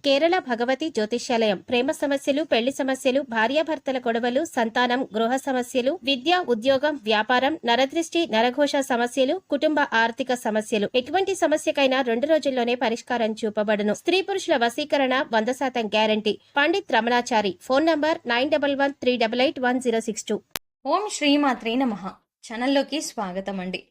కేరళ భగవతి జ్యోతిష్యాలయం ప్రేమ సమస్యలు, పెళ్లి సమస్యలు, భార్యాభర్తల గొడవలు, సంతానం, గృహ సమస్యలు, విద్య, ఉద్యోగం, వ్యాపారం, నరదృష్టి, నరఘోష సమస్యలు, కుటుంబ ఆర్థిక సమస్యలు, ఎటువంటి సమస్యకైనా 2 రోజుల్లోనే పరిష్కారం చూపబడును. స్త్రీ పురుషుల వశీకరణ 100% guarantee. Pandit Ramanachari. Phone number 9113881062. ఓం శ్రీమాత్రే నమః. ఛానల్లోకి స్వాగతం అండి.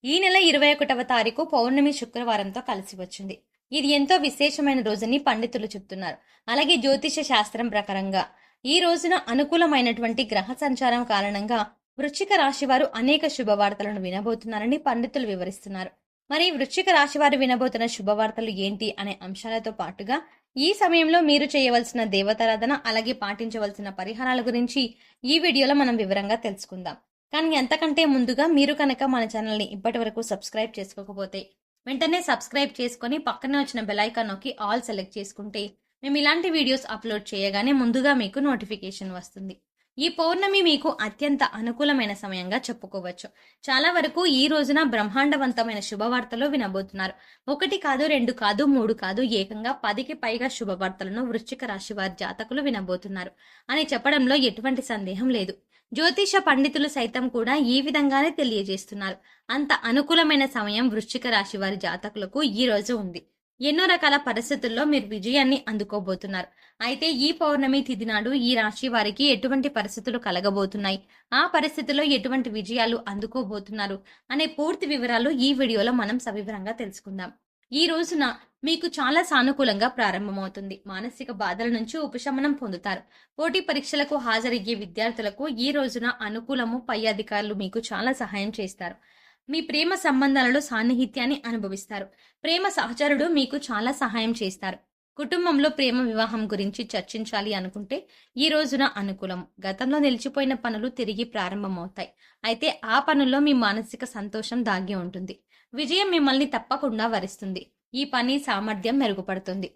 ఈ నెల 21వ తారీఖు పౌర్ణమి శుక్రవారంతో కలిసి వచ్చింది. ఇది ఎంతో విశేషమైన రోజుని పండితులు చెప్తున్నారు. అలాగే జ్యోతిష శాస్త్రం ప్రకారంగా ఈ రోజున అనుకూలమైనటువంటి గ్రహ సంచారం కారణంగా వృశ్చిక రాశి వారు అనేక శుభవార్తలను వినబోతున్నారని పండితులు వివరిస్తున్నారు. మరి వృశ్చిక రాశి వారు వినబోతున్న శుభవార్తలు ఏంటి అనే అంశాలతో పాటుగా ఈ సమయంలో మీరు చేయవలసిన దేవతారాధన అలాగే పాటించవలసిన పరిహారాల గురించి ఈ వీడియోలో మనం వివరంగా తెలుసుకుందాం. కానీ అంతకంటే ముందుగా మీరు కనుక మన ఛానల్ని ఇప్పటి వరకు సబ్స్క్రైబ్ చేసుకోకపోతే వెంటనే సబ్స్క్రైబ్ చేసుకుని పక్కనే వచ్చిన బెల్ ఐకాన్ నొక్కి ఆల్ సెలెక్ట్ చేసుకుంటే మేము ఇలాంటి వీడియోస్ అప్లోడ్ చేయగానే ముందుగా మీకు నోటిఫికేషన్ వస్తుంది. ఈ పౌర్ణమి మీకు అత్యంత అనుకూలమైన సమయంగా చెప్పుకోవచ్చు. చాలా వరకు ఈ రోజున బ్రహ్మాండవంతమైన శుభవార్తలు వినబోతున్నారు. 1 కాదు, 2 కాదు, 3 కాదు, ఏకంగా 10కి పైగా శుభవార్తలను వృశ్చిక రాశి వారి జాతకులు వినబోతున్నారు అని చెప్పడంలో ఎటువంటి సందేహం లేదు. జ్యోతిష పండితులు సైతం కూడా ఈ విధంగానే తెలియజేస్తున్నారు. అంత అనుకూలమైన సమయం వృశ్చిక రాశి వారి జాతకులకు ఈ రోజు ఉంది. ఎన్నో రకాల పరిస్థితుల్లో మీరు విజయాన్ని అందుకోబోతున్నారు. అయితే ఈ పౌర్ణమి తిథి నాడు ఈ రాశి వారికి ఎటువంటి పరిస్థితులు కలగబోతున్నాయి, ఆ పరిస్థితుల్లో ఎటువంటి విజయాలు అందుకోబోతున్నారు అనే పూర్తి వివరాలు ఈ వీడియోలో మనం సవివరంగా తెలుసుకుందాం. ఈ రోజున మీకు చాలా సానుకూలంగా ప్రారంభమవుతుంది. మానసిక బాధల నుంచి ఉపశమనం పొందుతారు. పోటీ పరీక్షలకు హాజరయ్యే విద్యార్థులకు ఈ రోజున అనుకూలము. పై అధికారులు మీకు చాలా సహాయం చేస్తారు. మీ ప్రేమ సంబంధాలలో సాన్నిహిత్యాన్ని అనుభవిస్తారు. ప్రేమ సహచరుడు మీకు చాలా సహాయం చేస్తారు. కుటుంబంలో ప్రేమ వివాహం గురించి చర్చించాలి అనుకుంటే ఈ రోజున అనుకూలం. గతంలో నిలిచిపోయిన పనులు తిరిగి ప్రారంభమవుతాయి. అయితే ఆ పనుల్లో మీ మానసిక సంతోషం దాగి ఉంటుంది. విజయం మిమ్మల్ని తప్పకుండా వరిస్తుంది. ఈ పని సామర్థ్యం మెరుగుపడుతుంది.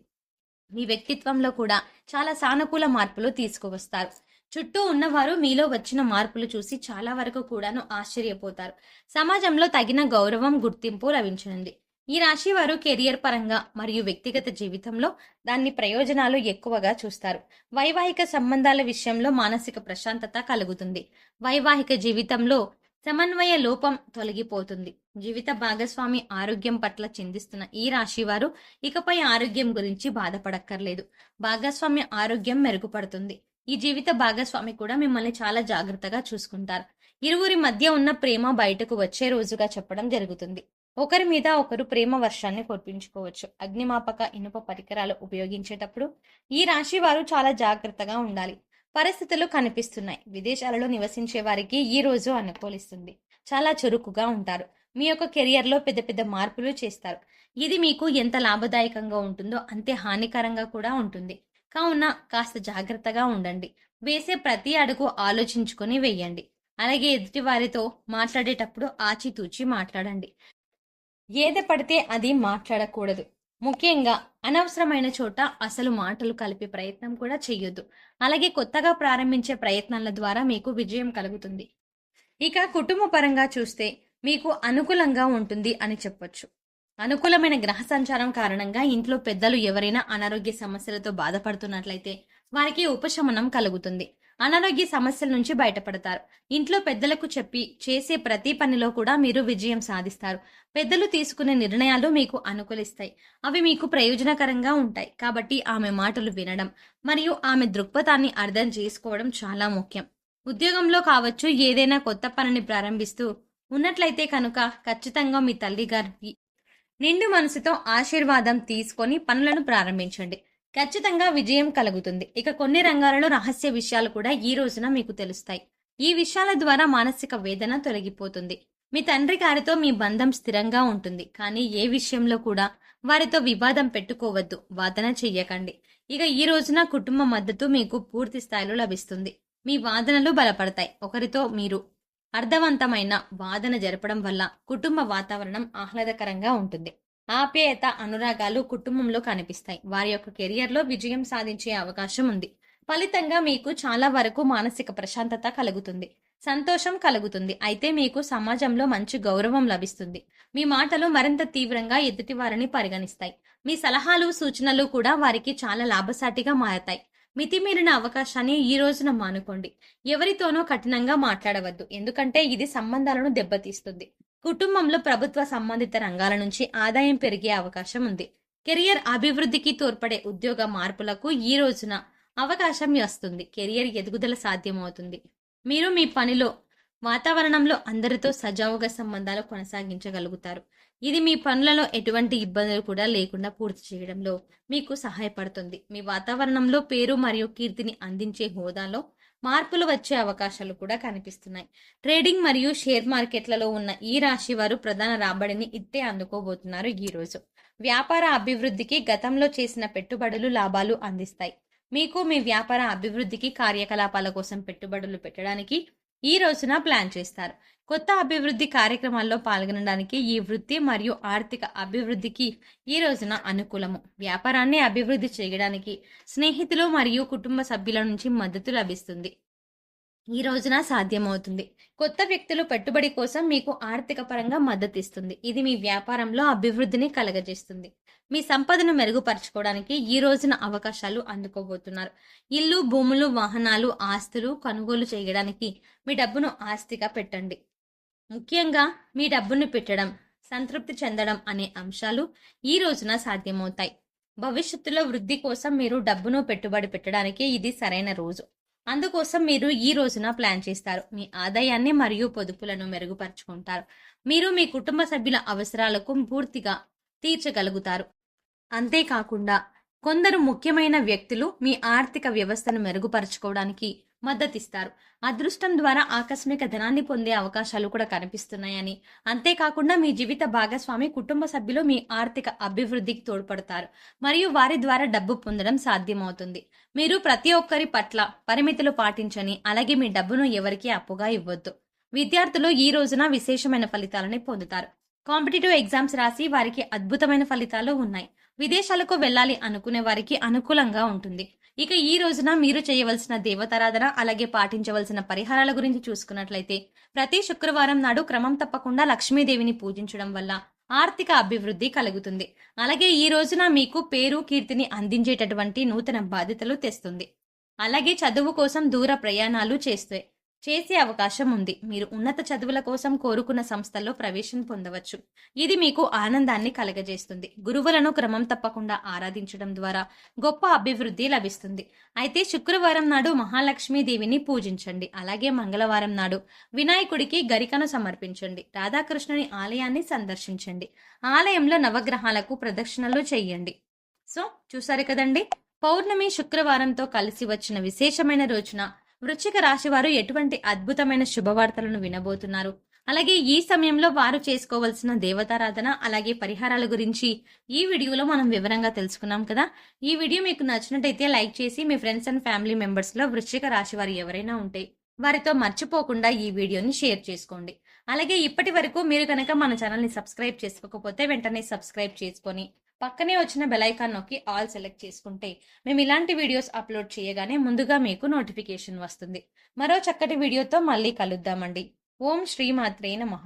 మీ వ్యక్తిత్వంలో కూడా చాలా సానుకూల మార్పులు తీసుకువస్తారు. చుట్టూ ఉన్నవారు మీలో వచ్చిన మార్పులు చూసి చాలా వరకు కూడాను ఆశ్చర్యపోతారు. సమాజంలో తగిన గౌరవం, గుర్తింపు లభించనుంది. ఈ రాశి వారు కెరియర్ పరంగా మరియు వ్యక్తిగత జీవితంలో దాని ప్రయోజనాలు ఎక్కువగా చూస్తారు. వైవాహిక సంబంధాల విషయంలో మానసిక ప్రశాంతత కలుగుతుంది. వైవాహిక జీవితంలో సమన్వయ లోపం తొలగిపోతుంది. జీవిత భాగస్వామి ఆరోగ్యం పట్ల చింతిస్తున్న ఈ రాశి వారు ఇకపై ఆరోగ్యం గురించి బాధపడక్కర్లేదు. భాగస్వామ్య ఆరోగ్యం మెరుగుపడుతుంది. ఈ జీవిత భాగస్వామి కూడా మిమ్మల్ని చాలా జాగ్రత్తగా చూసుకుంటారు. ఇరువురి మధ్య ఉన్న ప్రేమ బయటకు వచ్చే రోజుగా చెప్పడం జరుగుతుంది. ఒకరి మీద ఒకరు ప్రేమ వర్షాన్ని కురిపించుకోవచ్చు. అగ్నిమాపక ఇనుప పరికరాలు ఉపయోగించేటప్పుడు ఈ రాశి వారు చాలా జాగ్రత్తగా ఉండాలి. పరిస్థితులు కనిపిస్తున్నాయి. విదేశాలలో నివసించే వారికి ఈ రోజు అనుకూలిస్తుంది. చాలా చురుకుగా ఉంటారు. మీ యొక్క కెరియర్లో పెద్ద పెద్ద మార్పులు చేస్తారు. ఇది మీకు ఎంత లాభదాయకంగా ఉంటుందో అంతే హానికరంగా కూడా ఉంటుంది. కావున కాస్త జాగ్రత్తగా ఉండండి. వేసే ప్రతి అడుగు ఆలోచించుకొని వేయండి. అలాగే ఎదుటి వారితో మాట్లాడేటప్పుడు ఆచితూచి మాట్లాడండి. ఏది పడితే అది మాట్లాడకూడదు. ముఖ్యంగా అనవసరమైన చోట అసలు మాటలు కలిపే ప్రయత్నం కూడా చెయ్యొద్దు. అలాగే కొత్తగా ప్రారంభించే ప్రయత్నాల ద్వారా మీకు విజయం కలుగుతుంది. ఇక కుటుంబ పరంగా చూస్తే మీకు అనుకూలంగా ఉంటుంది అని చెప్పొచ్చు. అనుకూలమైన గ్రహ సంచారం కారణంగా ఇంట్లో పెద్దలు ఎవరైనా అనారోగ్య సమస్యలతో బాధపడుతున్నట్లయితే వారికి ఉపశమనం కలుగుతుంది. అనారోగ్య సమస్యల నుంచి బయటపడతారు. ఇంట్లో పెద్దలకు చెప్పి చేసే ప్రతి పనిలో కూడా మీరు విజయం సాధిస్తారు. పెద్దలు తీసుకునే నిర్ణయాలు మీకు అనుకూలిస్తాయి. అవి మీకు ప్రయోజనకరంగా ఉంటాయి. కాబట్టి ఆమె మాటలు వినడం మరియు ఆమె దృక్పథాన్ని అర్థం చేసుకోవడం చాలా ముఖ్యం. ఉద్యోగంలో కావచ్చు, ఏదైనా కొత్త పనిని ప్రారంభిస్తూ ఉన్నట్లయితే కనుక ఖచ్చితంగా మీ తల్లిగారికి నిండు మనసుతో ఆశీర్వాదం తీసుకొని పనులను ప్రారంభించండి. ఖచ్చితంగా విజయం కలుగుతుంది. ఇక కొన్ని రంగాలలో రహస్య విషయాలు కూడా ఈ రోజున మీకు తెలుస్తాయి. ఈ విషయాల ద్వారా మానసిక వేదన తొలగిపోతుంది. మీ తండ్రి గారితో మీ బంధం స్థిరంగా ఉంటుంది. కానీ ఏ విషయంలో కూడా వారితో వివాదం పెట్టుకోవద్దు. వాదన చెయ్యకండి. ఇక ఈ రోజున కుటుంబ మద్దతు మీకు పూర్తి స్థాయిలో లభిస్తుంది. మీ వాదనలు బలపడతాయి. ఒకరితో మీరు అర్థవంతమైన వాదన జరపడం వల్ల కుటుంబ వాతావరణం ఆహ్లాదకరంగా ఉంటుంది. ఆప్యాయత, అనురాగాలు కుటుంబంలో కనిపిస్తాయి. వారి యొక్క కెరియర్లో విజయం సాధించే అవకాశం ఉంది. ఫలితంగా మీకు చాలా వరకు మానసిక ప్రశాంతత కలుగుతుంది. సంతోషం కలుగుతుంది. అయితే మీకు సమాజంలో మంచి గౌరవం లభిస్తుంది. మీ మాటలు మరింత తీవ్రంగా ఎదుటి వారిని పరిగణిస్తాయి. మీ సలహాలు సూచనలు కూడా వారికి చాలా లాభసాటిగా మారతాయి. మితిమీరిన అవకాశాన్ని ఈ రోజున మానుకోండి. ఎవరితోనూ కఠినంగా మాట్లాడవద్దు, ఎందుకంటే ఇది సంబంధాలను దెబ్బతీస్తుంది. కుటుంబంలో ప్రభుత్వ సంబంధిత రంగాల నుంచి ఆదాయం పెరిగే అవకాశం ఉంది. కెరియర్ అభివృద్ధికి తోడ్పడే ఉద్యోగ మార్పులకు ఈ రోజున అవకాశం వస్తుంది. కెరియర్ ఎదుగుదల సాధ్యమవుతుంది. మీరు మీ పనిలో వాతావరణంలో అందరితో సజావుగా సంబంధాలు కొనసాగించగలుగుతారు. ఇది మీ పనులలో ఎటువంటి ఇబ్బందులు కూడా లేకుండా పూర్తి చేయడంలో మీకు సహాయపడుతుంది. మీ వాతావరణంలో పేరు మరియు కీర్తిని అందించే హోదాలో మార్పులు వచ్చే అవకాశాలు కూడా కనిపిస్తున్నాయి. ట్రేడింగ్ మరియు షేర్ మార్కెట్లలో ఉన్న ఈ రాశి వారు ప్రధాన రాబడిని ఇట్టే అందుకోబోతున్నారు. ఈ రోజు వ్యాపార అభివృద్ధికి గతంలో చేసిన పెట్టుబడులు లాభాలు అందిస్తాయి. మీకు మీ వ్యాపార అభివృద్ధికి కార్యకలాపాల కోసం పెట్టుబడులు పెట్టడానికి ఈ రోజున ప్లాన్ చేస్తారు. కొత్త అభివృద్ధి కార్యక్రమాల్లో పాల్గొనడానికి ఈ వృత్తి మరియు ఆర్థిక అభివృద్ధికి ఈ రోజున అనుకూలము. వ్యాపారాన్ని అభివృద్ధి చేయడానికి స్నేహితులు మరియు కుటుంబ సభ్యుల నుంచి మద్దతు లభిస్తుంది. ఈ రోజున సాధ్యమవుతుంది. కొత్త వ్యక్తులు పెట్టుబడి కోసం మీకు ఆర్థిక పరంగా మద్దతు ఇస్తుంది. ఇది మీ వ్యాపారంలో అభివృద్ధిని కలగజేస్తుంది. మీ సంపదను మెరుగుపరచుకోవడానికి ఈ రోజున అవకాశాలు అందుకోబోతున్నారు. ఇల్లు, భూములు, వాహనాలు, ఆస్తులు కొనుగోలు చేయడానికి మీ డబ్బును ఆస్తిగా పెట్టండి. ముఖ్యంగా మీ డబ్బును పెట్టడం, సంతృప్తి చెందడం అనే అంశాలు ఈ రోజున సాధ్యమవుతాయి. భవిష్యత్తులో వృద్ధి కోసం మీరు డబ్బును పెట్టుబడి పెట్టడానికి ఇది సరైన రోజు. అందుకోసం మీరు ఈ రోజున ప్లాన్ చేస్తారు. మీ ఆదాయాన్ని మరియు పొదుపులను మెరుగుపరుచుకుంటారు. మీరు మీ కుటుంబ సభ్యుల అవసరాలకు పూర్తిగా తీర్చగలుగుతారు. అంతేకాకుండా కొందరు ముఖ్యమైన వ్యక్తులు మీ ఆర్థిక వ్యవస్థను మెరుగుపరుచుకోవడానికి మద్దతిస్తారు. అదృష్టం ద్వారా ఆకస్మిక ధనాన్ని పొందే అవకాశాలు కూడా కనిపిస్తున్నాయని, అంతేకాకుండా మీ జీవిత భాగస్వామి కుటుంబ సభ్యులు మీ ఆర్థిక అభివృద్ధికి తోడ్పడతారు మరియు వారి ద్వారా డబ్బు పొందడం సాధ్యమవుతుంది. మీరు ప్రతి ఒక్కరి పట్ల పరిమితులు పాటించని, అలాగే మీ డబ్బును ఎవరికీ అప్పుగా ఇవ్వద్దు. విద్యార్థులు ఈ రోజున విశేషమైన ఫలితాలని పొందుతారు. కాంపిటేటివ్ ఎగ్జామ్స్ రాసి వారికి అద్భుతమైన ఫలితాలు ఉన్నాయి. విదేశాలకు వెళ్ళాలి అనుకునే వారికి అనుకూలంగా ఉంటుంది. ఇక ఈ రోజున మీరు చేయవలసిన దేవతారాధన, అలాగే పాటించవలసిన పరిహారాల గురించి చూసుకున్నట్లయితే ప్రతి శుక్రవారం నాడు క్రమం తప్పకుండా లక్ష్మీదేవిని పూజించడం వల్ల ఆర్థిక అభివృద్ధి కలుగుతుంది. అలాగే ఈ రోజున మీకు పేరు కీర్తిని అందించేటటువంటి నూతన బాధ్యతలు తెస్తుంది. అలాగే చదువు కోసం దూర ప్రయాణాలు చేసే అవకాశం ఉంది. మీరు ఉన్నత చదువుల కోసం కోరుకున్న సంస్థల్లో ప్రవేశం పొందవచ్చు. ఇది మీకు ఆనందాన్ని కలగజేస్తుంది. గురువులను క్రమం తప్పకుండా ఆరాధించడం ద్వారా గొప్ప అభివృద్ధి లభిస్తుంది. అయితే శుక్రవారం నాడు మహాలక్ష్మీదేవిని పూజించండి. అలాగే మంగళవారం నాడు వినాయకుడికి గరికను సమర్పించండి. రాధాకృష్ణుని ఆలయాన్ని సందర్శించండి. ఆలయంలో నవగ్రహాలకు ప్రదక్షిణలు చేయండి. సో చూసారు కదండి, పౌర్ణమి శుక్రవారంతో కలిసి వచ్చిన విశేషమైన రోజున వృశ్చిక రాశి వారు ఎటువంటి అద్భుతమైన శుభవార్తలను వినబోతున్నారు, అలాగే ఈ సమయంలో వారు చేసుకోవాల్సిన దేవతారాధన అలాగే పరిహారాల గురించి ఈ వీడియోలో మనం వివరంగా తెలుసుకున్నాం కదా. ఈ వీడియో మీకు నచ్చినట్టయితే లైక్ చేసి మీ ఫ్రెండ్స్ అండ్ ఫ్యామిలీ మెంబర్స్ లో వృశ్చిక రాశి వారు ఎవరైనా ఉంటే వారితో మర్చిపోకుండా ఈ వీడియోని షేర్ చేసుకోండి. అలాగే ఇప్పటి వరకు మీరు కనుక మన ఛానల్ని సబ్స్క్రైబ్ చేసుకోకపోతే వెంటనే సబ్స్క్రైబ్ చేసుకొని పక్కనే వచ్చిన బెల్ ఐకాన్ నొక్కి ఆల్ సెలెక్ట్ చేసుకుంటే మేము ఇలాంటి వీడియోస్ అప్లోడ్ చేయగానే ముందుగా మీకు నోటిఫికేషన్ వస్తుంది. మరో చక్కటి వీడియోతో మళ్ళీ కలుద్దామండి. ఓం శ్రీమాత్రే నమః.